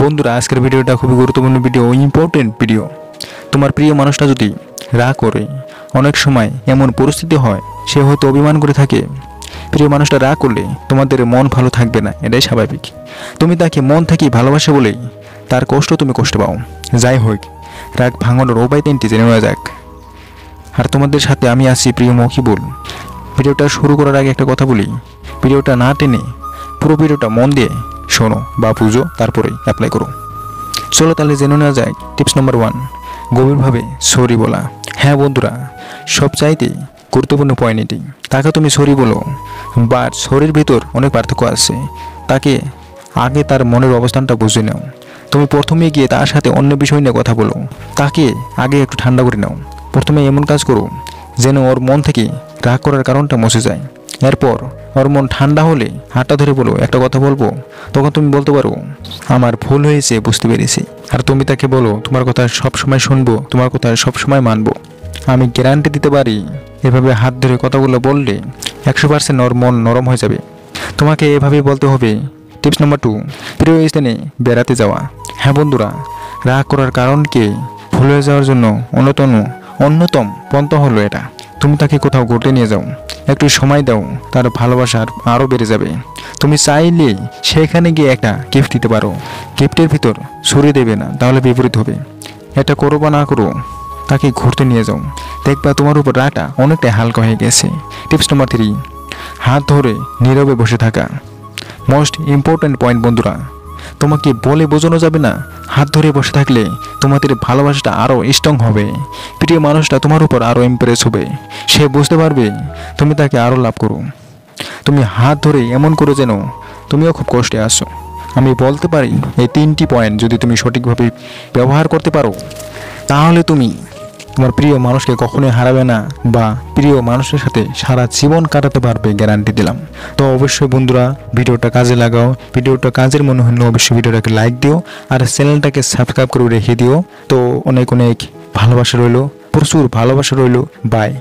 বন্ধুরা, আজকের ভিডিওটা খুবই গুরুত্বপূর্ণ ভিডিও, ইম্পর্টেন্ট ভিডিও। তোমার প্রিয় মানুষটা যদি রাগ করে, অনেক সময় এমন পরিস্থিতি হয় সে হয়তো অভিমান করে থাকে। প্রিয় মানুষটা রাগ করলে তোমাদের মন ভালো থাকবে না, এটাই স্বাভাবিক। তুমি তাকে মন থেকে ভালোবাসে বলেই তার কষ্ট তুমি কষ্ট পাও। যাই হোক, রাগ ভাঙানোর উপায় 3টি জেনে নেওয়া যাক। আর তোমাদের সাথে আমি আছি প্রিয় মকিবুল। ভিডিওটা শুরু করার আগে একটা কথা বলি, ভিডিওটা না টেনে পুরো ভিডিওটা মন দিয়ে শোনো বা বুঝো, তারপরেই অ্যাপ্লাই করো। চলো তাহলে জেনে নেওয়া যায় টিপস নাম্বার 1, গভীরভাবে সরি বলা। হ্যাঁ বন্ধুরা, সবচাইতে গুরুত্বপূর্ণ পয়েন্ট এটি। তাকে তুমি সরি বলো, বাট সরির ভিতর অনেক পার্থক্য আছে। তাকে আগে তার মনের অবস্থানটা বুঝে নাও। তুমি প্রথমে গিয়ে তার সাথে অন্য বিষয় নিয়ে কথা বলো, তাকে আগে একটু ঠান্ডা করে নাও। প্রথমে এমন কাজ করো যেন ওর মন থেকে রাগ করার কারণটা মুছে যায়। এরপর ওর মন ঠান্ডা হলে হাতটা ধরে বলো, একটা কথা বলবো। তখন তুমি বলতে পারো, আমার ভুল হয়েছে, বুঝতে পেরেছি। আর তুমি তাকে বলো, তোমার কথা সবসময় শুনবো, তোমার কথা সবসময় মানবো। আমি গ্যারান্টি দিতে পারি, এভাবে হাত ধরে কথাগুলো বললে 100% ওর মন নরম হয়ে যাবে। তোমাকে এভাবেই বলতে হবে। টিপস নাম্বার 2, প্রিয় স্থানে বেড়াতে যাওয়া। হ্যাঁ বন্ধুরা, রাগ করার কারণকে ভুলে যাওয়ার জন্য অন্যতম পন্থা হলো এটা। তুমি তাকে কোথাও ঘুরতে নিয়ে যাও, একটু সময় দাও, তার ভালোবাসা আরও বেড়ে যাবে। তুমি চাইলে সেখানে গিয়ে একটা গিফট দিতে পারো। গিফটের ভিতর ছুরি দেবে না, তাহলে বিপরীত হবে। এটা করো বা না করো, তাকে ঘুরতে নিয়ে যাও, দেখবা তোমার উপর রাগটা অনেকটাই হালকা হয়ে গেছে। টিপস নাম্বার 3, হাত ধরে নীরবে বসে থাকা। মোস্ট ইম্পর্ট্যান্ট পয়েন্ট বন্ধুরা, তোমাকে বলে বোঝানো যাবে না। হাত ধরে বসে থাকলে তোমাদের ভালোবাসাটা আরও স্ট্রং হবে। প্রিয় মানুষটা তোমার উপর আরও ইমপ্রেস হবে, সে বুঝতে পারবে তুমি তাকে আরও লাভ করো। তুমি হাত ধরে এমন করো যেন তুমিও খুব কষ্টে আসো। আমি বলতে পারি, এই 3টি পয়েন্ট যদি তুমি সঠিকভাবে ব্যবহার করতে পারো, তাহলে তুমি তোমার প্রিয় মানুষকে কখনোই হারাবে না, বা প্রিয় মানুষের সাথে সারা জীবন কাটাতে পারবে, গ্যারান্টি দিলাম। তো অবশ্যই বন্ধুরা, ভিডিওটা কাজে লাগাও। ভিডিওটা কাজের মনে হলে অবশ্যই ভিডিওটাকে লাইক দিও, আর চ্যানেলটাকে সাবস্ক্রাইব করে রেখে দিও। তো অনেক অনেক ভালোবাসা রইলো, প্রচুর ভালোবাসা রইলো। বাই।